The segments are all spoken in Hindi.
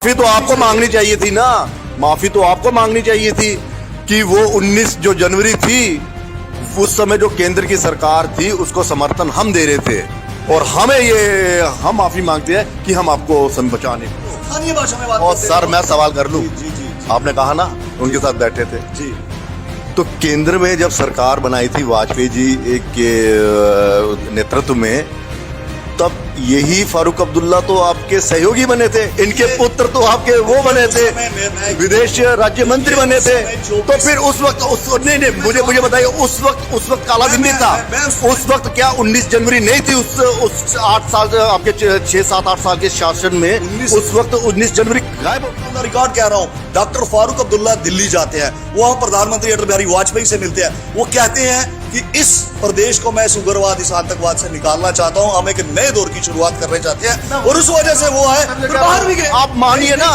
माफी तो आपको मांगनी चाहिए थी ना, माफी तो आपको मांगनी चाहिए थी कि वो 19 जो जनवरी थी उस समय जो केंद्र की सरकार थी उसको समर्थन हम दे रहे थे और हम माफी मांगते हैं कि हम आपको बचाने। स्थानीय भाषा में बात और करते सर हैं। मैं सवाल कर लूं, जी जी आपने कहा ना उनके साथ बैठे थे, जी तो केंद्र में जब सरकार बनाई थी वाजपेयी जी के नेतृत्व में, तब यही फारूक अब्दुल्ला तो आपके सहयोगी बने थे, इनके पुत्र तो आपके वो बने थे, विदेश राज्य मंत्री बने थे। तो फिर उस वक्त नहीं मुझे बताइए, उस वक्त काला दिन नहीं था? उस वक्त क्या 19 जनवरी नहीं थी? उस 8 साल आपके 6-7-8 साल के शासन में उस वक्त 19 जनवरी गायब हो। रिकॉर्ड कह रहा हूँ, डॉक्टर फारूक अब्दुल्ला दिल्ली जाते हैं, वहां प्रधानमंत्री अटल बिहारी वाजपेयी से मिलते हैं, वो कहते हैं कि इस प्रदेश को मैं इस उग्रवाद इस आतंकवाद से निकालना चाहता हूं, हम एक नए दौर की शुरुआत करना चाहते हैं और उस वजह से वो है फिर बाहर भी गए। आप मानिए ना,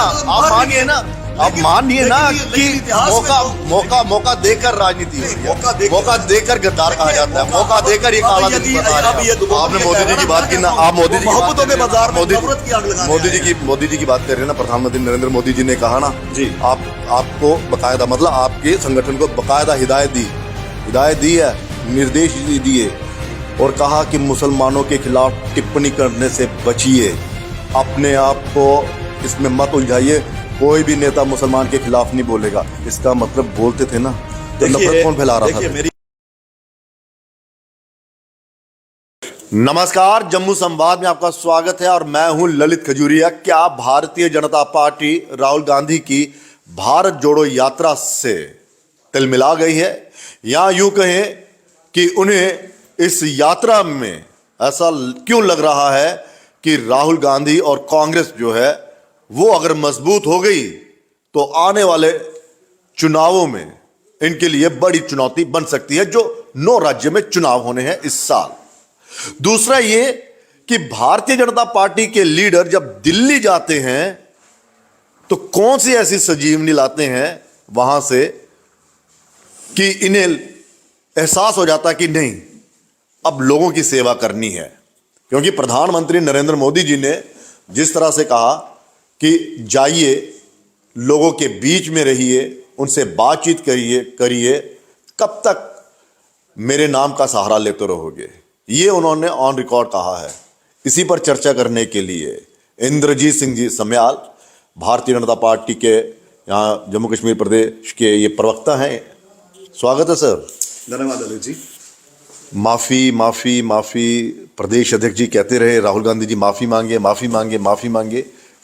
आप मानिए ना कि मौका देकर राजनीति होती है, मौका देकर गद्दार कहा जाता है, मौका देकर ये काला दिन बताया। आपने मोदी जी की बात की ना, आप मोदी जी मोहब्बतों के बाजार में नफरत की आग लगा मोदी जी की बात कर रहे हैं ना, प्रधानमंत्री नरेंद्र मोदी जी ने कहा ना जी, आपको बकायदा, मतलब आपके संगठन को बकायदा हिदायत दी है, निर्देश दिए और कहा कि मुसलमानों के खिलाफ टिप्पणी करने से बचिए, अपने आप को इसमें मत उलझाइए, कोई भी नेता मुसलमान के खिलाफ नहीं बोलेगा। इसका मतलब बोलते थे ना, तो नफरत कौन फैला रहा था? नमस्कार, जम्मू संवाद में आपका स्वागत है और मैं हूं ललित खजूरिया। क्या भारतीय जनता पार्टी राहुल गांधी की भारत जोड़ो यात्रा से तिलमिला गई है, या यूं कहें कि उन्हें इस यात्रा में ऐसा क्यों लग रहा है कि राहुल गांधी और कांग्रेस जो है वो अगर मजबूत हो गई तो आने वाले चुनावों में इनके लिए बड़ी चुनौती बन सकती है, जो 9 राज्य में चुनाव होने हैं इस साल। दूसरा ये कि भारतीय जनता पार्टी के लीडर जब दिल्ली जाते हैं तो कौन सी ऐसी संजीवनी लाते हैं वहां से कि इन्हें एहसास हो जाता कि नहीं, अब लोगों की सेवा करनी है। क्योंकि प्रधानमंत्री नरेंद्र मोदी जी ने जिस तरह से कहा कि जाइए, लोगों के बीच में रहिए, उनसे बातचीत करिए, कब तक मेरे नाम का सहारा लेते रहोगे, ये उन्होंने ऑन रिकॉर्ड कहा है। इसी पर चर्चा करने के लिए इंद्रजीत सिंह जी सम्याल, भारतीय जनता पार्टी के यहाँ जम्मू कश्मीर प्रदेश के ये प्रवक्ता हैं। स्वागत है सर। धन्यवाद ललित जी। माफी प्रदेश अध्यक्ष जी कहते रहे, राहुल गांधी जी माफी मांगे।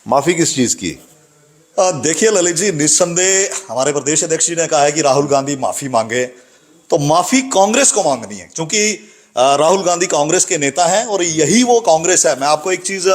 माफी किस चीज की? देखिए ललित जी, निस्संदेह हमारे प्रदेश अध्यक्ष जी ने कहा है कि राहुल गांधी माफी मांगे, तो माफी कांग्रेस को मांगनी है, क्योंकि राहुल गांधी कांग्रेस के नेता हैं और यही वो कांग्रेस है। मैं आपको एक चीज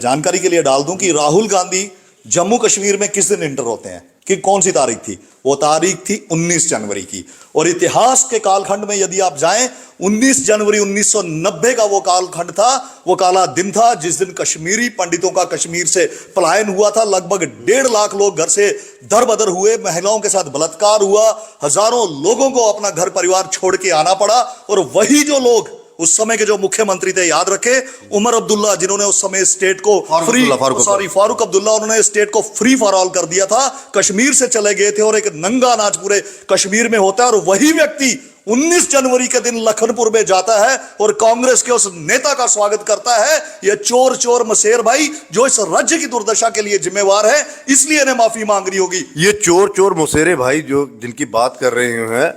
जानकारी के लिए डाल दूं कि राहुल गांधी जम्मू कश्मीर में किस दिन इंटर होते हैं, कि कौन सी तारीख थी? वो तारीख थी 19 जनवरी की। और इतिहास के कालखंड में यदि आप जाएं, 19 जनवरी 1990 का वो कालखंड था, वो काला दिन था जिस दिन कश्मीरी पंडितों का कश्मीर से पलायन हुआ था। लगभग 1.5 लाख लोग घर से दर बदर हुए, महिलाओं के साथ बलात्कार हुआ, हजारों लोगों को अपना घर परिवार छोड़ के आना पड़ा। और वही जो लोग उस समय के जो मुख्यमंत्री थे, याद रखे, उमर अब्दुल्ला, जिन्होंने उस समय स्टेट को फारूक अब्दुल्ला, उन्होंने स्टेट को फ्री फॉर ऑल कर दिया था, कश्मीर से चले गए थे और एक नंगा नाच पूरे कश्मीर में होता है। और वही व्यक्ति 19 जनवरी के दिन लखनपुर में जाता है और कांग्रेस के उस नेता का स्वागत करता है। यह चोर मसेर भाई जो इस राज्य की दुर्दशा के लिए जिम्मेवार है, इसलिए इन्हें माफी मांगनी होगी। ये चोर मसेरे भाई जो जिनकी बात कर रहे हैं,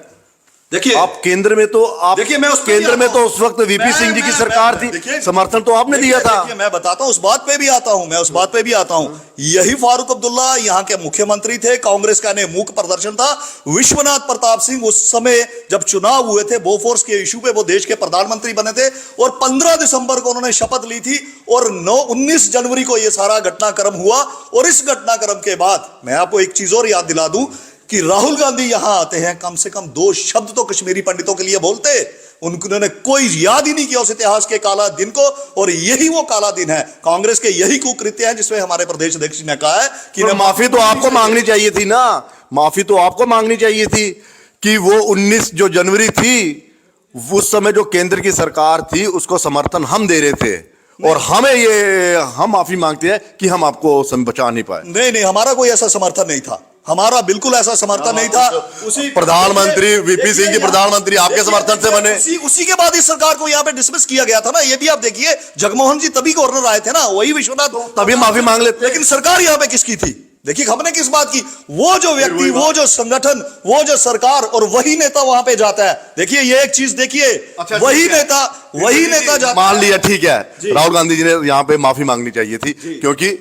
देखिए आप केंद्र में तो देखिए, मैं उस केंद्र में तो उस वक्त वीपी सिंह जी की सरकार थी, समर्थन तो आपने दिया था। मैं बताता हूं, उस बात पे भी आता हूं, यही फारूक अब्दुल्ला यहाँ के मुख्यमंत्री थे, कांग्रेस का मूक प्रदर्शन था। विश्वनाथ प्रताप सिंह उस समय जब चुनाव हुए थे, बोफोर्स के इशू पे वो देश के प्रधानमंत्री बने थे और 15 दिसंबर को उन्होंने शपथ ली थी और 19 जनवरी को यह सारा घटनाक्रम हुआ। और इस घटनाक्रम के बाद मैं आपको एक चीज और याद दिला दूं कि राहुल गांधी यहां आते हैं, कम से कम 2 शब्द तो कश्मीरी पंडितों के लिए बोलते, उन्होंने कोई याद ही नहीं किया उस इतिहास के काला दिन को। और यही वो काला दिन है, कांग्रेस के यही कुकृत्य है जिसमें हमारे प्रदेश अध्यक्ष ने कहा है कि माफी तो आपको मांगनी चाहिए थी ना, माफी तो आपको मांगनी चाहिए थी कि वो 19 जो जनवरी थी उस समय जो केंद्र की सरकार थी उसको समर्थन हम दे रहे थे और हम माफी मांगते हैं कि हम आपको बचा नहीं पाए। नहीं, हमारा कोई ऐसा समर्थन नहीं था, हमारा बिल्कुल ऐसा समर्थन नहीं था। उसी प्रधानमंत्री वीपी सिंह जी प्रधानमंत्री आपके समर्थन से बने, उसी के बाद इस सरकार को यहाँ पे डिसमिस किया गया था ना। ये भी आप देखिए, जगमोहन जी तभी गवर्नर आए थे ना, वही विश्वनाथ, तभी माफी मांग लेते। लेकिन सरकार यहाँ पे किसकी थी? देखिए हमने किस बात की, वो जो व्यक्ति, वो जो संगठन, वो जो सरकार, और वही नेता वहां पे जाता है। देखिए ये एक चीज देखिए, वही नेता जाता, मान लिया ठीक है, राहुल गांधी जी ने यहाँ पे माफी मांगनी चाहिए थी, क्योंकि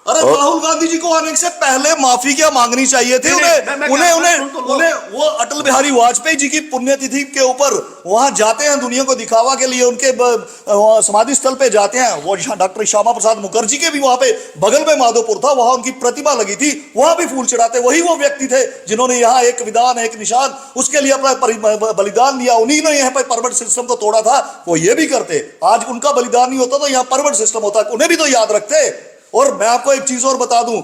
अरे राहुल गांधी जी को आने से पहले माफी क्या मांगनी चाहिए थी उन्हें वो अटल बिहारी वाजपेयी जी की पुण्यतिथि के ऊपर वहां जाते हैं, दुनिया को दिखावा के लिए उनके समाधि स्थल पे जाते हैं। वो डॉक्टर श्यामा प्रसाद मुखर्जी के भी वहां पे बगल में माधोपुर था, वहां उनकी प्रतिमा लगी थी, वहां भी फूल चढ़ाते। वही वो व्यक्ति थे जिन्होंने यहाँ एक विधान, एक निशान, उसके लिए अपना बलिदान दिया। उन्हीं ने यहाँ पे परमिट सिस्टम को तोड़ा था, वो ये भी करते। आज उनका बलिदान नहीं होता तो यहाँ परमिट सिस्टम होता, उन्हें भी तो याद रखते। और मैं आपको एक चीज और बता दूं,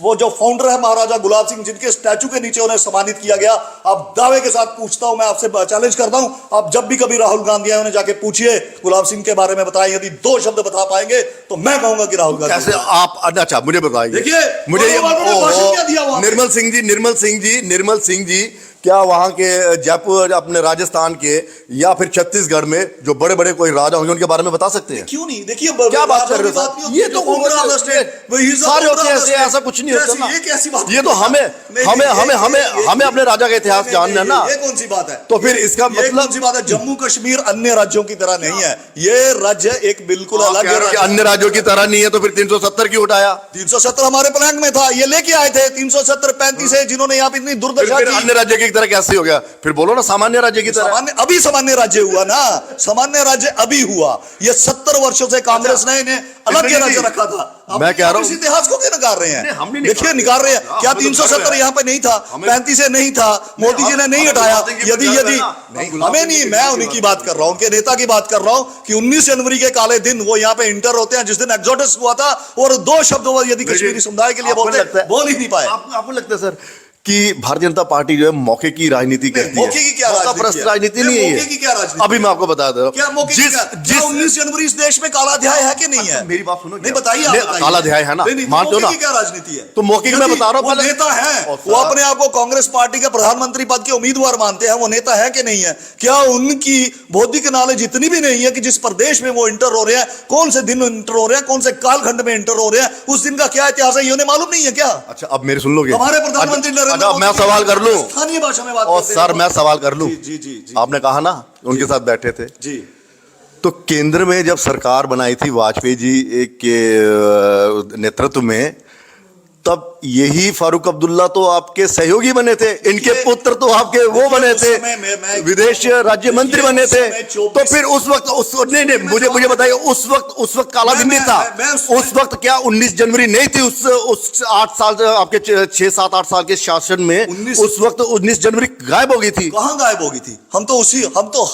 वो जो फाउंडर है महाराजा गुलाब सिंह, जिनके स्टैचू के नीचे उन्हें सम्मानित किया गया, आप दावे के साथ पूछता हूं, मैं आपसे चैलेंज करता हूं, आप जब भी कभी राहुल गांधी आए उन्हें जाके पूछिए, गुलाब सिंह के बारे में बताएं। यदि 2 शब्द बता पाएंगे तो मैं कहूंगा कि राहुल गांधी। कैसे आप? अच्छा मुझे बताइए, देखिए मुझे निर्मल सिंह जी क्या वहां के जयपुर, अपने राजस्थान के या फिर छत्तीसगढ़ में जो बड़े बड़े कोई राजा होंगे उनके बारे में बता सकते हैं? क्यों नहीं? देखिए क्या बात कर रहे हो? ये तो सारे होते हैं, ऐसा कुछ नहीं होता ना। ये कैसी बात? ये तो हमें अपने राजा का इतिहास जानना है ना। ये कौन सी बात है? तो फिर इसका मतलब सी बात है, जम्मू कश्मीर अन्य राज्यों की तरह नहीं है, ये राज्य एक बिल्कुल अलग है। अन्य राज्यों की तरह नहीं है तो फिर 370 क्यों उठाया? 370 हमारे प्लान में था, ये लेके आए थे 370 35 है, जिन्होंने यहाँ पे इतनी दुर्दशा की। अन्य राज्य की तरह कैसे हो गया? फिर बोलो ना सामान्य राज्य की तरह। अभी सामान्य राज्य हुआ ना, सामान्य राज्य अभी हुआ। ये 70 वर्षों से कांग्रेस ने इन्हें अलग के राज्य रखा था। मैं कह रहा हूं, इस इतिहास को क्यों निकाल रहे हैं? देखिए निकाल रहे हैं। क्या 370 यहाँ पे नहीं था, 35 से नहीं था, मोदी जी ने नहीं हटाया? यदि हमें नहीं, मैं उन्हीं की बात कर रहा हूँ, उनके नेता की बात कर रहा हूँ कि 19 जनवरी के काले दिन वो यहाँ पे इंटर होते हैं, जिस दिन एग्जोडस हुआ था, और 2 शब्द वो यदि कश्मीरी समुदाय के लिए बोलते, बोल ही नहीं पाए। आपको लगता है सर कि भारतीय जनता पार्टी जो है मौके की राजनीति करती है? मौके की क्या राजनीति नहीं है? मौके की क्या राजनीति? अभी मैं आपको बता दूं, क्या मौके की क्या 19 जनवरी इस देश में काला अध्याय है कि नहीं है? मेरी बात सुनो, नहीं बताइए, काला अध्याय है ना, मानते हो ना? क्या राजनीति है? तो मौके की मैं बता रहा हूँ, नेता है, वो अपने आप को कांग्रेस पार्टी के प्रधानमंत्री पद के उम्मीदवार मानते हैं, वो नेता है कि नहीं है? क्या उनकी बौद्धिक नॉलेज इतनी भी नहीं है कि जिस प्रदेश में वो इंटर हो रहे हैं, कौन से दिन इंटर हो रहे हैं, कौन से कालखंड में इंटर हो रहे हैं, उस दिन का क्या इतिहास है, ये उन्हें मालूम नहीं है क्या? अच्छा अब मेरे सुन लोगे? हमारे प्रधानमंत्री नरेंद्र मोदी, मैं सवाल कर लूं, स्थानीय भाषा में बात और सर मैं सवाल कर लूं। जी। आपने कहा ना उनके साथ बैठे थे जी, तो केंद्र में जब सरकार बनाई थी वाजपेयी जी के नेतृत्व में, तब यही फारूक अब्दुल्ला तो आपके सहयोगी बने थे, इनके पुत्र तो आपके वो बने थे, विदेश राज्य मंत्री बने थे। तो फिर उस वक्त नहीं मुझे बताइए, उस वक्त काला दिन नहीं था? उस वक्त क्या 19 जनवरी नहीं थी? उस 8 साल आपके 6-7-8 साल के शासन में उस वक्त 19 जनवरी गायब हो गई थी? कहां गायब हो गई थी? हम तो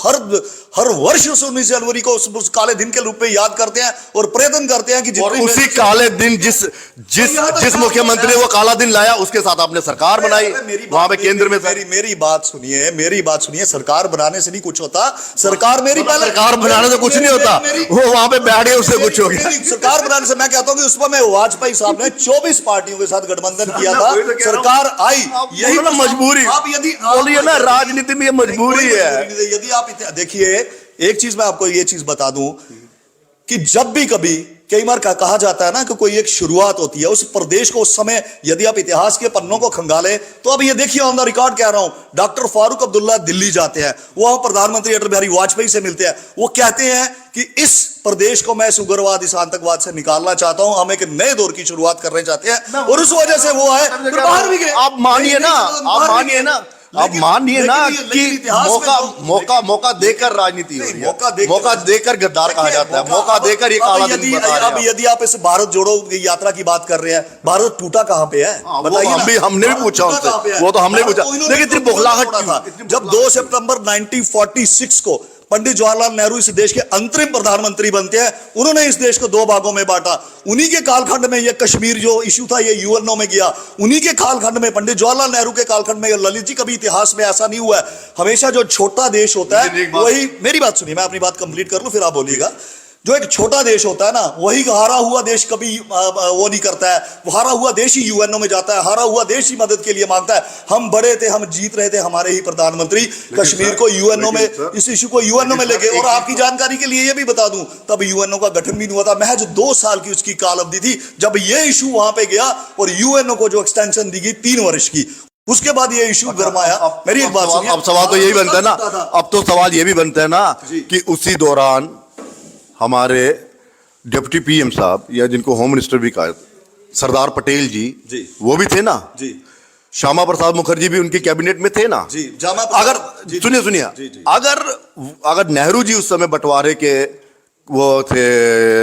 हर वर्ष उस 19 जनवरी को उस काले दिन के रूप में याद करते हैं और प्रयत्न करते हैं कि उसी काले दिन जिस मुख्यमंत्री वो काला दिन लाया, उसके साथ आपने सरकार बनाई वहां पे केंद्र में। मेरी बात सुनिए, सरकार बनाने से नहीं कुछ होता। सरकार बनाने से कुछ नहीं होता, वो वहां पे बैठ गए उससे कुछ हो गया। सरकार बनाने से मैं कहता हूं कि उसमें वाजपेयी साहब ने 24 पार्टियों के साथ गठबंधन किया था, सरकार आई, यही तो मजबूरी। आप यदि बोलिए ना, राजनीति में मजबूरी है। यदि आप देखिए, एक चीज मैं आपको ये चीज बता दूं कि जब भी कभी कई बार कहा जाता है ना कि कोई एक शुरुआत होती है उस प्रदेश को, उस समय यदि आप इतिहास के पन्नों को खंगालें तो अब ये देखिए, ऑन द रिकॉर्ड कह रहा हूं, डॉक्टर फारूक अब्दुल्ला दिल्ली जाते हैं, वो प्रधानमंत्री अटल बिहारी वाजपेयी से मिलते हैं, वो कहते हैं कि इस प्रदेश को मैं इस उग्रवाद, इस आतंकवाद से निकालना चाहता हूं, हम एक नए दौर की शुरुआत करना चाहते हैं, और उस वजह से वो है बाहर भी गए। आप मानिए ना, अब मानिए ना कि मौका देकर राजनीति हो रही है, मौका देकर गद्दार कहा जाता है, मौका देकर ये काला दिन बता रहे हैं। अब यदि आप इस भारत जोड़ो यात्रा की बात कर रहे हैं, भारत टूटा कहां पे है बताइए? हमने भी पूछा उनसे, वो तो हमने पूछा, लेकिन इतनी बौखलाहट था जब 2 सितंबर 1946 को पंडित जवाहरलाल नेहरू इस देश के अंतरिम प्रधानमंत्री बनते हैं। उन्होंने इस देश को 2 भागों में बांटा। उन्हीं के कालखंड में ये कश्मीर जो इशू था ये यूएनओ में गया। उन्हीं के कालखंड में, पंडित जवाहरलाल नेहरू के कालखंड में, ललित जी, कभी इतिहास में ऐसा नहीं हुआ है। हमेशा जो छोटा देश होता है वही, मेरी बात सुनिए, मैं अपनी बात कंप्लीट कर लूं फिर आप बोलिएगा। जो एक छोटा देश होता है ना, वही हारा हुआ देश कभी वो नहीं करता है। वो हारा हुआ देश ही यूएनओ में जाता है, हारा हुआ देश ही मदद के लिए मांगता है। हम बड़े थे, हम जीत रहे थे, हमारे ही प्रधानमंत्री कश्मीर को यूएनओ में, इस इशू को यूएनओ में लेके। और आपकी जानकारी के लिए ये भी बता दूं, तब यूएनओ का गठन भी नहीं हुआ था, महज 2 साल की उसकी काल अवधि थी जब ये इशू वहां पे गया और यूएनओ को जो एक्सटेंशन दी गई 3 वर्ष की, उसके बाद ये इशू गरमाया। मेरी एक बात सुनिए, अब सवाल तो यही बनता है ना, अब तो सवाल ये भी बनता है ना कि उसी दौरान हमारे डिप्टी पीएम साहब, या जिनको होम मिनिस्टर भी कहा, सरदार पटेल जी, वो भी थे ना जी। श्यामा प्रसाद मुखर्जी भी उनके कैबिनेट में थे ना जी। अगर सुनिए अगर नेहरू जी उस समय बंटवारे के वो थे,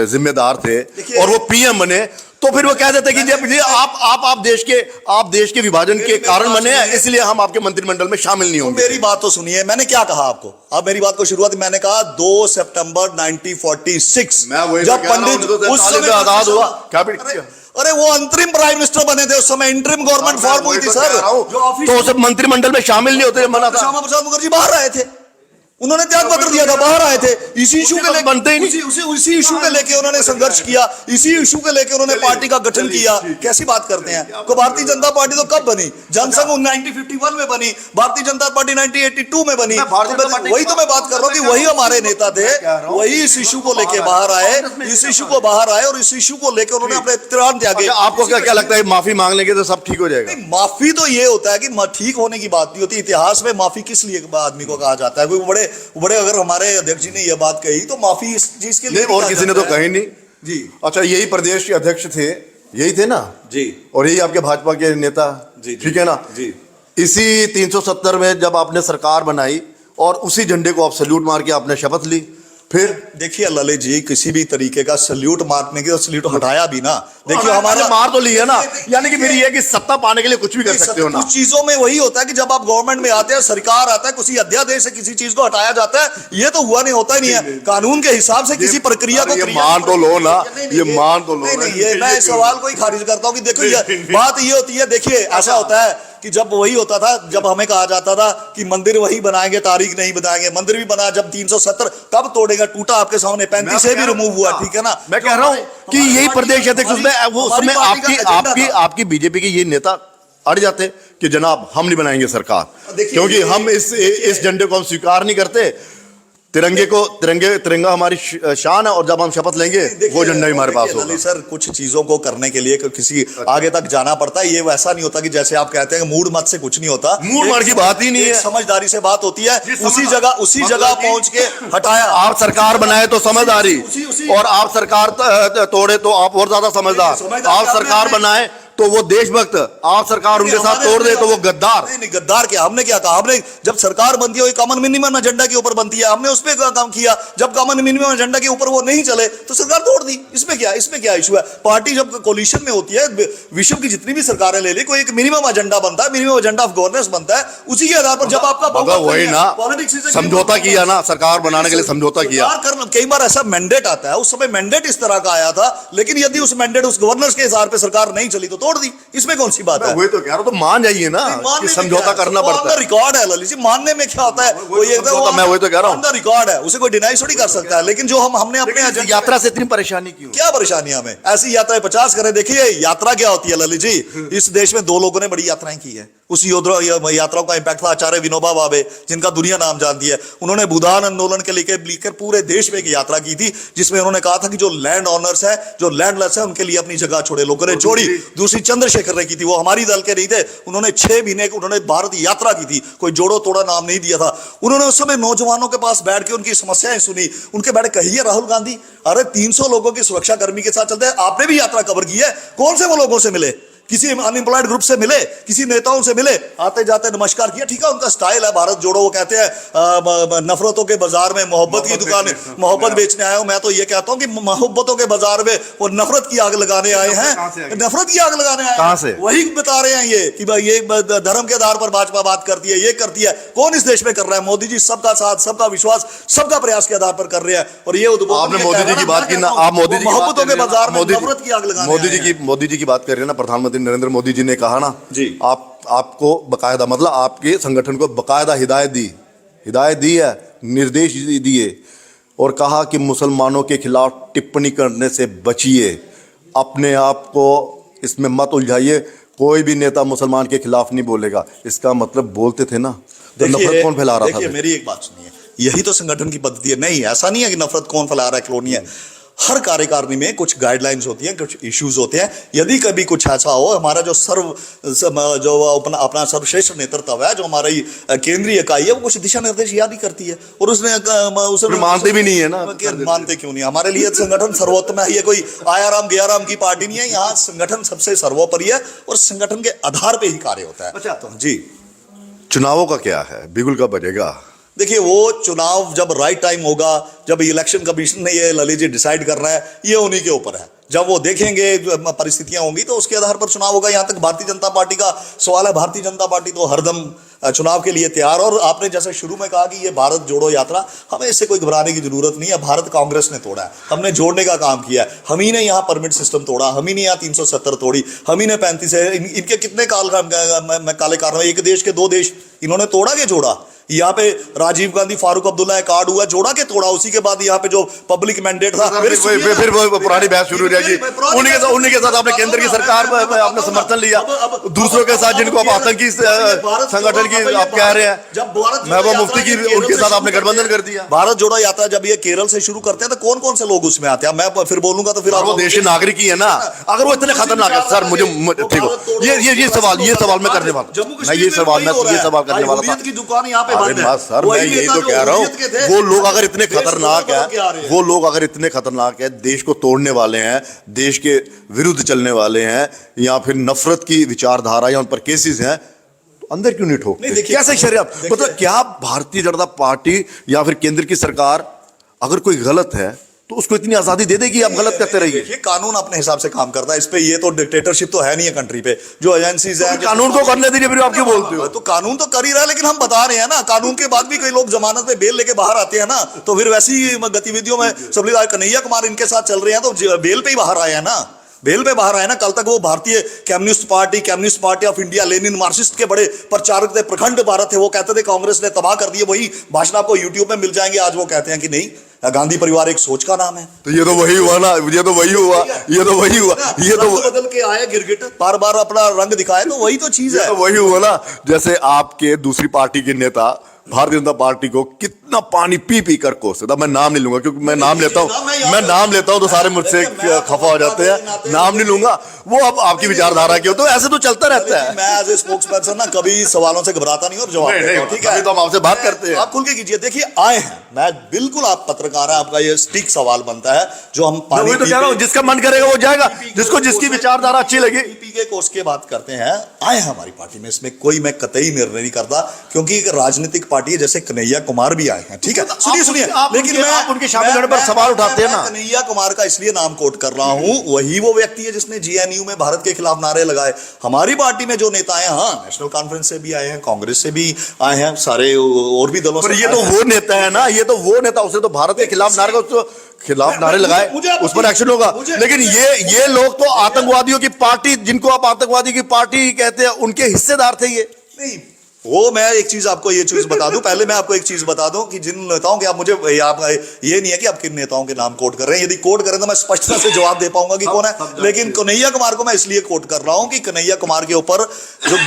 जिम्मेदार थे और वो पीएम बने, तो फिर वो कह देते कि जब ये आप देश के विभाजन के कारण बने हैं, इसलिए हम आपके मंत्रिमंडल में शामिल नहीं होंगे। मेरी बात तो सुनिए, मैंने क्या कहा आपको, अब मेरी बात को शुरुआत मैंने कहा 2 सितंबर 1946 जब पंडित उस समय आजाद हुआ। अरे वो अंतरिम प्राइम मिनिस्टर बने थे उस समय, इंटरिम गवर्नमेंट फॉर्म हुई थी सर, तो सब मंत्रिमंडल में शामिल नहीं होते, मना था। श्यामा प्रसाद मुखर्जी बाहर आए थे, उन्होंने त्याग पत्र दिया था, बाहर आए थे। इसी इशू के लेके उसी इशू के लेके उन्होंने संघर्ष किया, इसी इशू के लेके उन्होंने पार्टी का गठन किया। कैसी बात करते हैं? तो भारतीय जनता पार्टी तो कब बनी? जनसंघ 1951 में बनी, भारतीय जनता पार्टी 1982 में बनी। वही तो मैं बात कर रहा हूँ कि वही हमारे नेता थे, वही इस इशू को लेके बाहर आए, इस इशू को बाहर आए और इस इशू को लेकर उन्होंने अपने प्राण त्यागे। आपको क्या लगता है, माफी मांग लेंगे तो सब ठीक हो जाएगा? माफी तो ये होता है कि ठीक होने की बात नहीं होती। इतिहास में माफी किस लिए आदमी को कहा जाता है? कोई बड़े अगर हमारे अध्यक्ष जी ने यह बात कही तो माफी इस चीज के लिए और किसी ने तो कही नहीं जी। अच्छा, यही प्रदेश के अध्यक्ष थे, यही थे ना जी, और यही आपके भाजपा के नेता जी, ठीक है ना जी। इसी 370 में जब आपने सरकार बनाई और उसी झंडे को आप सल्यूट मार के आपने शपथ ली, फिर देखिए ललित जी, किसी भी तरीके का सल्यूट मारने की तो सल्यूट हटाया भी ना। देखिए हमारे मार तो लिया ना, यानी कि फिर ये कि सत्ता पाने के लिए कुछ भी कर सकते हो ना। कुछ चीजों में वही होता है कि जब आप गवर्नमेंट में आते हैं, सरकार आता है, किसी अध्यादेश से किसी चीज को हटाया जाता है, ये तो हुआ नहीं, होता ही नहीं है। कानून के हिसाब से किसी प्रक्रिया को मान तो लो ना, ये मान तो लो। नहीं, ये मैं इस सवाल को ही खारिज करता हूँ कि देखो ये बात ये होती है। देखिए ऐसा होता है कि जब वही होता था, जब हमें कहा जाता था कि मंदिर वही बनाएंगे, तारीख नहीं बताएंगे। मंदिर भी बना जब 370 कब तोड़ेगा, टूटा आपके सामने, 35 से भी रिमूव हुआ, ठीक है ना। मैं कह रहा हूं कि यही प्रदेश अध्यक्ष उसमें आपकी बीजेपी के ये नेता अड़ जाते कि जनाब हम नहीं बनाएंगे सरकार, क्योंकि हम इस झंडे को हम स्वीकार नहीं करते। तिरंगा हमारी शान है और जब हम शपथ लेंगे वो झंडा हमारे पास होगा। सर कुछ चीजों को करने के लिए किसी आगे तक जाना पड़ता है। ये वैसा नहीं होता कि जैसे आप कहते हैं मूड मत से कुछ नहीं होता, मूड मत की बात ही नहीं है, समझदारी से बात होती है। उसी जगह पहुंच के हटाया। आप सरकार बनाए तो समझदारी, और आप सरकार तोड़े तो आप और ज्यादा समझदार। आप सरकार बनाए तो वो देशभक्त, आप सरकार उनके साथ तोड़ दे तो वो गद्दार। नहीं गद्दार क्या, हमने क्या कहा? हमने जब सरकार बनती है कॉमन मिनिमम एजेंडा के ऊपर बनती है, हमने उस पर काम किया। जब कॉमन मिनिमम एजेंडा के ऊपर वो नहीं चले तो सरकार तोड़ दी। इसमें क्या इशू है? पार्टी जब कोलिशन में होती है, विश्व की जितनी भी सरकारें ले ली, कोई एक मिनिमम एजेंडा बनता है, मिनिमम एजेंडा ऑफ गवर्नेंस बनता है। उसी के आधार पर जब आपका वही ना समझौता किया ना, सरकार बनाने के लिए समझौता किया। कई बार ऐसा मैंडेट आता है, उस समय मैंडेट इस तरह का आया था, लेकिन यदि उस मैंडेट उस गवर्नर्स के हिसाब पे सरकार नहीं चली तो तोड़ दी। इसमें कौन सी बात है? वही तो कह रहा हूं, तो मान जाइए ना कि समझौता करना पड़ता है। रिकॉर्ड है ललित जी, मानने में क्या होता है? मैं वही तो कह रहा हूं, रिकॉर्ड है, उसे कोई डिनाई थोड़ी कर सकता है। लेकिन जो हमने अपने यात्रा से इतनी परेशानी क्यों? क्या परेशानी हमें? ऐसी यात्राएं 50 करें। देखिए यात्रा क्या होती है ललित जी, इस देश में 2 लोगों ने बड़ी यात्राएं की है। उस यात्राओं का इंपैक्ट था आचार्य विनोबा भावे, जिनका दुनिया नाम जानती है। उन्होंने भूदान आंदोलन के लेकर पूरे देश में एक यात्रा की थी, जिसमें उन्होंने कहा था कि जो लैंड ऑनर्स है, जो लैंडलेस है, उनके लिए अपनी जगह छोड़े। लोगों ने छोड़ी। दूसरी चंद्रशेखर ने की थी, वो हमारी दल के नहीं थे। उन्होंने 6 महीने उन्होंने भारत यात्रा की थी, कोई जोड़ो तोड़ा नाम नहीं दिया था। उन्होंने उस समय नौजवानों के पास बैठ के उनकी समस्याएं सुनी। उनके बैठे कहिए राहुल गांधी, अरे 300 लोगों की सुरक्षा कर्मी के साथ चलते हैं, आपने भी यात्रा कवर की है। कौन से वो लोगों से मिले? किसी अनएम्प्लॉयड ग्रुप से मिले, किसी नेताओं से मिले, आते जाते नमस्कार किया, ठीक है, उनका स्टाइल है भारत जोड़ो। वो कहते हैं नफरतों के बाजार में मोहब्बत की दुकान, मोहब्बत बेचने आए हो। मैं तो ये कहता हूं कि मोहब्बतों के बाजार में वो नफरत की आग लगाने आए हैं। नफरत की आग लगाने आए कहां से? वही बता रहे हैं ये कि भाई ये धर्म के आधार पर भाजपा बात करती है, ये करती है। कौन इस देश में कर रहा है? मोदी जी सबका साथ, सबका विश्वास, सबका प्रयास के आधार पर कर रहे हैं। और ये आपने मोदी जी की बात की ना, आप मोदी जी मोहब्बतों के बाजार में नफरत की आग लगाने मोदी जी की बात कर रहे हैं ना, प्रधानमंत्री नरेंद्र मोदी जी ने कहा ना जी, आपको बकायदा, मतलब आपके संगठन को बकायदा हिदायत दी है, निर्देश दिए और कहा कि मुसलमानों के खिलाफ टिप्पणी करने से बचिए, अपने आप को इसमें मत उलझाइए, कोई भी नेता मुसलमान के खिलाफ नहीं बोलेगा। इसका मतलब बोलते थे ना, तो नफरत कौन फैला रहा था? देखिए मेरी एक बात सुनिए, यही तो संगठन की पद्धति है। नहीं, ऐसा नहीं है कि नफरत कौन फैला रहा है, क्लोनी है। हर कार्यकारिणी में कुछ गाइडलाइंस होती हैं, कुछ इश्यूज होते हैं। यदि कभी कुछ ऐसा हो, हमारा जो अपना सर्वश्रेष्ठ नेतृत्व है, जो हमारी केंद्रीय इकाई है, वो कुछ दिशा निर्देश याद ही करती है, और उसने मानते भी नहीं है ना। मानते क्यों नहीं? हमारे लिए संगठन सर्वोत्तम है। ये कोई आया राम गया राम की पार्टी नहीं है। यहाँ संगठन सबसे सर्वोपरि है और संगठन के आधार पर ही कार्य होता है। अच्छा, तो जी, चुनावों का क्या है? बिगुल कब बजेगा? देखिए, वो चुनाव जब राइट टाइम होगा, जब इलेक्शन कमीशन ने ये ललित जी डिसाइड करना है, ये उन्हीं के ऊपर है। जब वो देखेंगे परिस्थितियां होंगी तो उसके आधार पर चुनाव होगा। यहां तक भारतीय जनता पार्टी का सवाल है, भारतीय जनता पार्टी तो हरदम चुनाव के लिए तैयार। और आपने जैसे शुरू में कहा कि ये भारत जोड़ो यात्रा, हमें इससे कोई घबराने की जरूरत नहीं है। भारत कांग्रेस ने तोड़ा है, हमने जोड़ने का काम किया है। हम ही ने यहाँ परमिट सिस्टम तोड़ा, हम ही ने यहाँ 370 तोड़ी, हम ही ने 35 है। इनके कितने काले कारनामे, एक देश के दो देश, इन्होंने तोड़ा के जोड़ा? यहाँ पे राजीव गांधी फारूक अब्दुल्ला कार्ड हुआ, जोड़ा के तोड़ा? उसी के बाद यहाँ पे जो पब्लिक मैंडेट था, फिर वो पुरानी बहस शुरू हो जाएगी। उन्हीं के साथ आपने केंद्र की सरकार में आपने समर्थन लिया, दूसरों के साथ जिनको आप आतंकी संगठन की आप कह रहे हैं, जब महबूबा मुफ्ती की, उनके साथ आपने गठबंधन कर दिया। भारत जोड़ो यात्रा जब ये केरल से शुरू करते हैं तो कौन कौन से लोग उसमें आते हैं? मैं फिर बोलूंगा तो फिर वो देश के नागरिक ही है ना। अगर वो इतने खतरनाक है सर, मुझे ठीक हो, ये सवाल मैं करने वाला, मैं ये सवाल करने वाला था की दुकान यहाँ पे बंद है सर। मैं यही तो कह रहा हूँ, वो लोग अगर इतने खतरनाक है, वो लोग अगर इतने खतरनाक है, देश को तोड़ने वाले हैं, देश के विरुद्ध चलने वाले हैं, या फिर नफरत की विचारधारा या उन पर केसेस हैं, तो अंदर क्यों नहीं ठोकते? कैसे शरीयत? मतलब क्या भारतीय जनता पार्टी या फिर केंद्र की सरकार अगर कोई गलत है तो उसको इतनी आजादी दे देगी, आप गलत करते रहिए? ये कानून अपने हिसाब से काम करता है। इस पे ये तो डिक्टेटरशिप तो है नहीं है कंट्री पे। जो एजेंसीज है, कानून को करने दीजिए, फिर आप क्यों बोलते हो? तो कानून तो कर ही रहा है, लेकिन हम बता रहे हैं ना, कानून के बाद भी कई लोग जमानत पे बेल लेके बाहर आते हैं ना, तो फिर वैसी गतिविधियों में सब लोग, कन्हैया कुमार इनके साथ चल रहे हैं तो बेल पे ही बाहर आए हैं ना, बेल पे बाहर आए ना। कल तक वो भारतीय communist party of India, Lenin Marxist के बड़े प्रचारक थे, प्रखंड भारत थे। वो कहते थे कांग्रेस ने तबाह कर दिए। वही भाषण आपको यूट्यूब में मिल जाएंगे। आज वो कहते हैं कि नहीं, गांधी परिवार एक सोच का नाम है। तो ये तो वही हुआ ना, ये तो वही हुआ। ये तो बदल के आया गिरगिट, बार बार अपना रंग दिखाया, तो वही तो चीज है। तो वही हुआ ना, जैसे आपके दूसरी पार्टी के नेता भारतीय जनता पार्टी को कितना पानी पी पी कर कोसते था। मैं नाम नहीं लूंगा, क्योंकि मैं नाम लेता हूं तो सारे मुझसे खफा हो जाते हैं। नाम नहीं लूंगा, वो अब आपकी विचारधारा की हो, तो ऐसे तो चलता रहता है। मैं एज ए स्पोक्सपर्सन ना कभी सवालों से घबराता नहीं और जवाब देता हूं, ठीक है? तो हम आपसे बात करते हैं, आप खुल के कीजिए। देखिए, आए हैं, मैं बिल्कुल, आप पत्रकार है, आपका ये स्टिक सवाल बनता है जो हम पानी तो कह रहा हूं, जिसका मन करेगा वो जाएगा, जिसको जिसकी विचारधारा अच्छी लगी। पी के कोर्स की बात करते हैं, आए हैं हमारी पार्टी में, इसमें कोई मैं कतई निर्णय नहीं करता, क्योंकि एक राजनीतिक पार्टी है। जैसे कन्हैया कुमार भी आए हैं, ठीक है? सुनिए, लेकिन मैं उनके शामिल होने पर सवाल उठाते हैं ना। कन्हैया कुमार का इसलिए नाम कोट कर रहा हूं, वही वो व्यक्ति है जिसने जीएनयू में भारत के खिलाफ नारे लगाए। हमारी पार्टी में जो नेता हैं, हाँ, नेशनल कॉन्फ्रेंस से भी आए हैं, कांग्रेस से भी आए हैं, सारे और भी दलों से। ये तो वो नेता है ना, ये तो वो नेता, उसे तो भारत के खिलाफ नारे लगाए, उस पर एक्शन होगा। लेकिन ये लोग तो आतंकवादियों की पार्टी, जिनको आप आतंकवादी की पार्टी कहते हैं, उनके हिस्सेदार थे ये। नहीं, वो मैं एक चीज आपको ये चीज बता दूं, पहले मैं आपको एक चीज बता दूं कि जिन नेताओं के आप मुझे, आप ये नहीं है कि आप किन नेताओं के नाम कोट कर रहे हैं। यदि कोट करें तो मैं स्पष्टता से जवाब दे पाऊंगा कि कौन है। लेकिन कन्हैया कुमार को मैं इसलिए कोट कर रहा हूं कि कन्हैया कुमार के ऊपर जो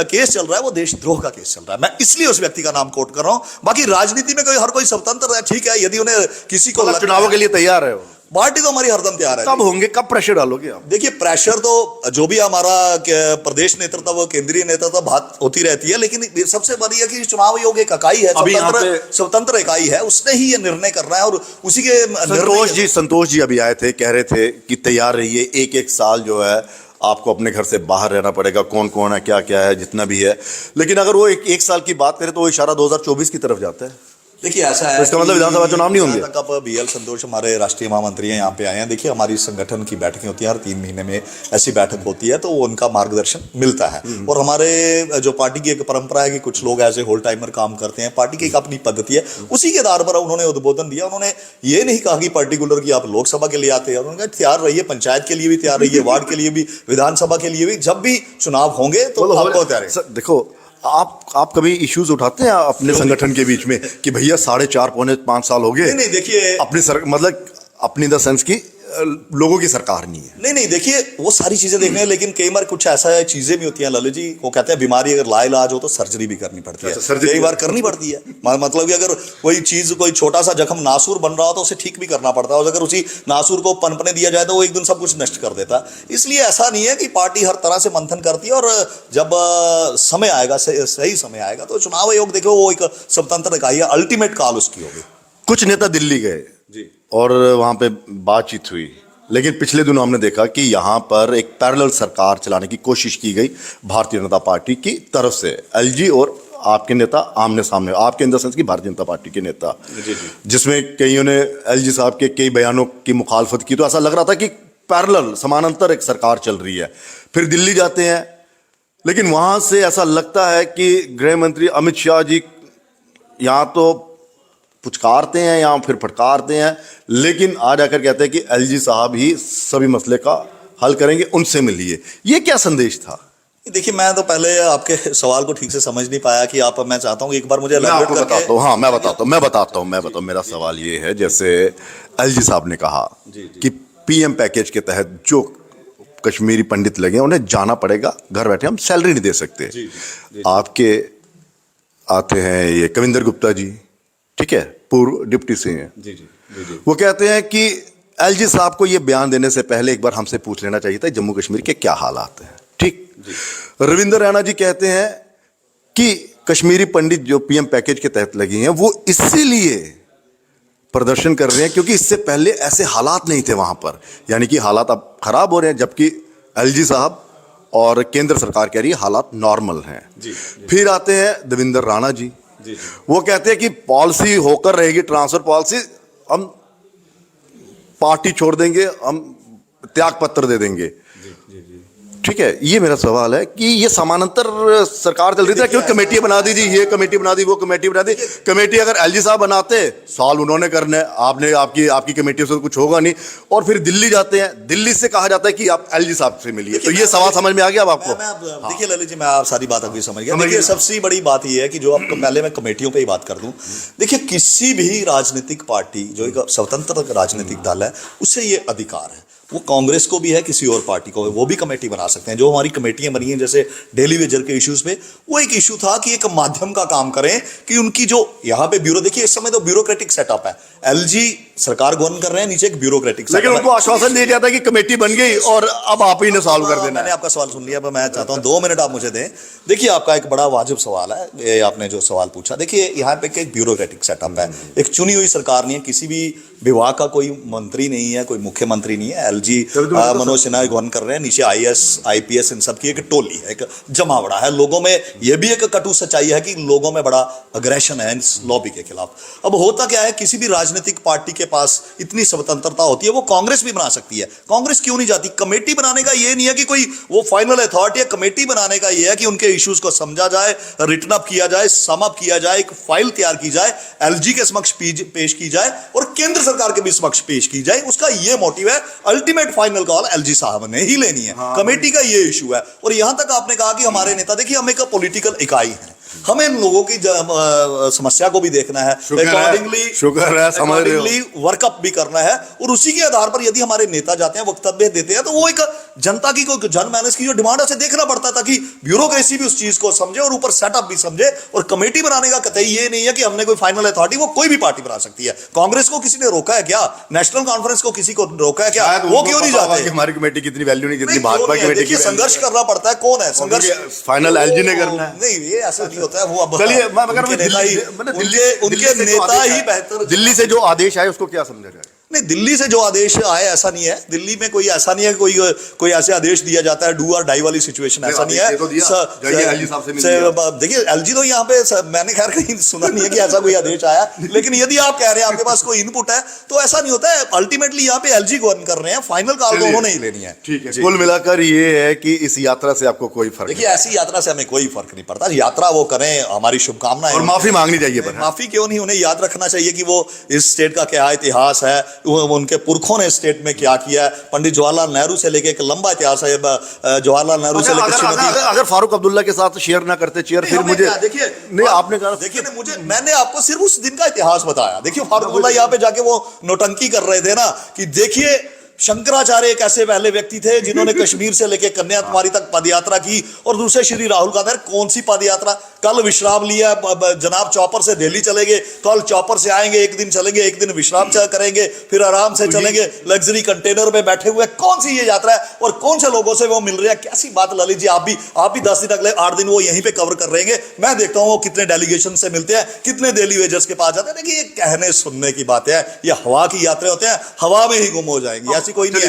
केस चल रहा है, वो देशद्रोह का केस चल रहा है। मैं इसलिए उस व्यक्ति का नाम कोट कर रहा हूं। बाकी राजनीति में हर कोई स्वतंत्र है, ठीक है? यदि उन्हें किसी को चुनावों के लिए तैयार है, पार्टी तो हमारी हरदम तैयार है। कब होंगे, कब प्रेशर डालोगे आप? देखिए, प्रेशर तो जो भी हमारा प्रदेश नेतृत्व, केंद्रीय नेतृत्व, बात होती रहती है, लेकिन सबसे बड़ी है कि चुनाव आयोग एक इकाई है, स्वतंत्र इकाई है, उसने ही ये निर्णय करना है। और उसी के संतोष जी अभी आए थे, कह रहे थे कि तैयार रहिए, एक साल जो है आपको अपने घर से बाहर रहना पड़ेगा, कौन कौन है, क्या क्या है, जितना भी है। लेकिन अगर वो एक साल की बात करें तो वो इशारा 2024 की तरफ जाता है। देखिए, ऐसा है, तो इसका मतलब विधानसभा चुनाव नहीं होंगे। तक बीएल संतोष हमारे राष्ट्रीय महामंत्री हैं, यहाँ पे आए हैं। देखिए, हमारी संगठन की बैठकें होती हैं, हर 3 महीने में ऐसी बैठक होती है, तो उनका मार्गदर्शन मिलता है। और हमारे जो पार्टी की एक परंपरा है कि कुछ लोग ऐसे होल टाइमर काम करते हैं, पार्टी की एक अपनी पद्धति है, उसी के आधार पर उन्होंने उद्बोधन दिया। उन्होंने ये नहीं कहा कि पर्टिकुलर की आप लोकसभा के लिए आते हैं, उन्होंने कहा तैयार रहिए, पंचायत के लिए भी तैयार रहिए, वार्ड के लिए भी, विधानसभा के लिए भी, जब भी चुनाव होंगे तो आपको तैयार है। देखो, आप कभी इश्यूज उठाते हैं अपने संगठन के बीच में कि भैया 4.5 पौने 5 साल हो गए, नहीं देखिए, अपनी मतलब अपनी द सेंस की लोगों की सरकार नहीं है। नहीं देखिए, वो सारी चीजें देखने हैं, लेकिन कई बार कुछ ऐसा है, चीजें भी होती हैं ललित जी। वो कहते हैं बीमारी अगर लाइलाज हो तो सर्जरी भी करनी पड़ती है। सर्जरी कई बार करनी पड़ती है, मतलब कि अगर कोई चीज, कोई छोटा सा जख्म नासूर बन रहा हो तो उसे ठीक भी करना पड़ता है, और अगर उसी नासूर को पनपने दिया जाए तो वो एक दिन सब कुछ नष्ट कर देता है। इसलिए ऐसा नहीं है कि पार्टी हर तरह से मंथन करती है, और जब समय आएगा, सही समय आएगा तो चुनाव आयोग देखो वो एक स्वतंत्र इकाई है, अल्टीमेट कॉल उसकी होगी। कुछ नेता दिल्ली गए जी, और वहां पे बातचीत हुई, लेकिन पिछले दिनों हमने देखा कि यहां पर एक पैरेलल सरकार चलाने की कोशिश की गई भारतीय जनता पार्टी की तरफ से। एलजी और आपके नेता आमने सामने, आपके इन द सेंस की भारतीय जनता पार्टी के नेता, जिसमें कईयों ने एलजी साहब के कई बयानों की मुखालफत की, तो ऐसा लग रहा था कि पैरेलल समानांतर एक सरकार चल रही है। फिर दिल्ली जाते हैं, लेकिन वहां से ऐसा लगता है कि गृह मंत्री अमित शाह जी यहां तो पुचकारते हैं या फिर फटकारते हैं, लेकिन आज आकर कहते हैं कि एलजी साहब ही सभी मसले का हल करेंगे, उनसे मिलिए। ये क्या संदेश था? देखिए, मैं तो पहले आपके सवाल को ठीक से समझ नहीं पाया कि आप, मैं चाहता हूँ कि एक बार मुझे मैं आपको बताता हूँ। हाँ, मैं बताता हूँ। मेरा सवाल ये है, जैसे एलजी साहब ने कहा कि पीएम पैकेज के तहत जो कश्मीरी पंडित लगे उन्हें जाना पड़ेगा, घर बैठे हम सैलरी नहीं दे सकते। आपके आते हैं ये कविंदर गुप्ता जी, ठीक है, पूर्व डिप्टी सिंह हैं, वो कहते हैं कि एलजी साहब को ये बयान देने से पहले एक बार हमसे पूछ लेना चाहिए था जम्मू कश्मीर के क्या हालात हैं। ठीक, रविंदर रैना जी कहते हैं कि कश्मीरी पंडित जो पीएम पैकेज के तहत लगी हैं वो इसीलिए प्रदर्शन कर रहे हैं क्योंकि इससे पहले ऐसे हालात नहीं थे वहां पर, यानी कि हालात अब खराब हो रहे हैं, जबकि एलजी साहब और केंद्र सरकार कह रही है हालात नॉर्मल हैं। फिर आते हैं देवेंद्र राणा जी, वो कहते हैं कि पॉलिसी होकर रहेगी, ट्रांसफर पॉलिसी, हम पार्टी छोड़ देंगे, हम त्याग पत्र दे देंगे। ठीक है, ये मेरा सवाल है कि ये समानांतर सरकार चल रही थी, क्यों कमेटी बना दी जी, ये कमेटी बना दी, वो कमेटी बना दी। कमेटी अगर एलजी साहब बनाते, सॉल्व उन्होंने करने, आपने आपकी कमेटी से कुछ होगा नहीं। और फिर दिल्ली जाते हैं, दिल्ली से कहा जाता है कि आप एलजी साहब से मिलिए। तो ये सवाल समझ में आ गया अब आपको? देखिए ललित जी, मैं आप सारी बात अभी समझ गया। देखिए, सबसे बड़ी बात यह है कि जो आपको, पहले मैं कमेटियों पे ही बात कर दूं। देखिए, किसी भी राजनीतिक पार्टी जो एक स्वतंत्र राजनीतिक दल है, उससे ये अधिकार है, वो कांग्रेस को भी है, किसी और पार्टी को, वो भी कमेटी बना सकते हैं। जो हमारी कमेटियां बनी हैं, जैसे डेली वेजर के इश्यूज पे, वो एक इशू था कि एक माध्यम का काम करें कि उनकी जो यहाँ पे ब्यूरो, देखिए इस समय तो ब्यूरोक्रेटिक सेटअप है, एलजी सरकार गवर्न कर रहे हैं, नीचे एक ब्यूरोक्रेटिक, लेकिन उनको आश्वासन दिया जाता है कि कमेटी बन गई और अब आप ही ने सॉल्व कर देना। मैंने आपका सवाल सुन लिया, मैं चाहता हूँ 2 मिनट आप मुझे दें। देखिए, आपका एक बड़ा वाजिब सवाल है ये, आपने जो सवाल पूछा। देखिए, यहाँ पे एक ब्यूरोक्रेटिक सेटअप है, एक चुनी हुई सरकार नहीं है, किसी भी विभाग का कोई मंत्री नहीं है, कोई मुख्यमंत्री नहीं है। एलजी मनोज सिन्हा गवर्न कर रहे हैं, नीचे आईएएस आईपीएस इन सब की एक टोली है, एक जमावड़ा है। लोगों में यह भी एक कटु सच्चाई है कि लोगों में बड़ा अग्रेशन है इस लॉबी के खिलाफ। अब होता क्या है, किसी भी राजनीतिक पार्टी के पास इतनी स्वतंत्रता होती है, वो कांग्रेस भी बना सकती है। कांग्रेस क्यों नहीं जाती? कमेटी बनाने का ये नहीं है कि कोई वो फाइनल अथॉरिटी है, कमेटी बनाने का ये है कि उनके इश्यूज को समझा जाए, रिटन अप किया जाए, सम अप किया जाए, एक फाइल तैयार की जाए, एलजी के समक्ष पेश की जाए और केंद्र सरकार के भी समक्ष पेश की जाए। उसका ये मोटिव है, अल्टीमेट फाइनल कॉल एलजी साहब ने ही लेनी है। कमेटी का ये इशू है। और यहां तक आपने कहा कि हमारे नेता, देखिए हम एक पॉलिटिकल इकाई है, हमें इन लोगों की समस्या को भी जनता है, अकॉर्डिंगली वर्कअप भी करना है। और उसी के आधार पर यदि हमारे नेता जाते हैं, वक्तव्य देते हैं, तो वो एक जनता की कोई जनमानस की जो डिमांड है उसे देखना पड़ता है, ताकि ब्यूरोक्रेसी भी उस चीज को समझे और ऊपर सेटअप भी समझे। और कमेटी बनाने का कतई ये नहीं है कि हमने कोई फाइनल अथॉरिटी, वो कोई भी पार्टी बना सकती है। कांग्रेस को किसी ने रोका है क्या? नेशनल कॉन्फ्रेंस को किसी को रोका है क्या? वो क्यों नहीं जाते? हमारी कमेटी की इतनी वैल्यू नहीं जितनी भाजपा कमेटी की। संघर्ष करना पड़ता है। कौन है संघर्ष? फाइनल एलजी ने करना है। नहीं, ये ऐसा नहीं होता है। वो अब चलिए, उनके नेता ही बेहतर। दिल्ली से जो आदेश आए उसको क्या समझा जाए? नहीं, दिल्ली से जो आदेश आए ऐसा नहीं है, दिल्ली में कोई ऐसा नहीं है कोई ऐसे आदेश दिया जाता है डू और डाई वाली सिचुएशन, ऐसा नहीं है। देखिए, एलजी तो यहाँ पे मैंने खैर कहीं सुना नहीं है कि ऐसा कोई आदेश आया, लेकिन यदि आप कह रहे हैं आपके पास कोई इनपुट है तो ऐसा नहीं होता है। अल्टीमेटली यहाँ पे एलजी गवर्न कर रहे हैं, फाइनल कॉल तो उन्होंने ही लेनी है। ठीक है, कुल मिलाकर ये है कि इस यात्रा से आपको कोई फर्क? देखिए, ऐसी यात्रा से हमें कोई फर्क नहीं पड़ता। यात्रा वो करें, हमारी शुभकामनाएं। और माफी मांगनी चाहिए, माफी क्यों नहीं, उन्हें याद रखना चाहिए कि वो इस स्टेट का क्या इतिहास है, उनके पुरखों ने स्टेट में क्या किया है। पंडित जवाहरलाल नेहरू से लेके एक लंबा इतिहास है, जवाहरलाल नेहरू से लेकर अगर फारूक अब्दुल्ला के साथ शेयर ना करते चेयर, फिर मुझे देखिए नहीं, आपने कहा देखिए ना, मैंने आपको सिर्फ उस दिन का इतिहास बताया। देखिए फारूक अब्दुल्ला यहाँ पे जाके वो नौटंकी कर रहे थे ना कि देखिए शंकराचार्य एक ऐसे पहले व्यक्ति थे जिन्होंने कश्मीर से लेकर कन्याकुमारी तक पदयात्रा की, और दूसरे श्री राहुल गांधी। कौन सी पदयात्रा? कल विश्राम लिया, जनाब चौपर से दिल्ली चले गए, कल चौपर से आएंगे, एक दिन चलेंगे, एक दिन विश्राम करेंगे, फिर आराम से चलेंगे, लग्जरी कंटेनर में बैठे हुए। कौन सी ये यात्रा है और कौन से लोगों से वो मिल रहे हैं? कैसी बात ललित जी, आप भी 10 दिन, अगले 8 दिन वो यहीं पे कवर कर रहेंगे। मैं देखता हूं वो कितने डेलीगेशन से मिलते हैं, कितने डेली वेजर्स के पास जाते हैं। देखिए ये कहने सुनने की बात है, ये हवा की यात्रा होते हैं, हवा में ही गुम हो जाएंगी, ऐसी कोई नहीं है।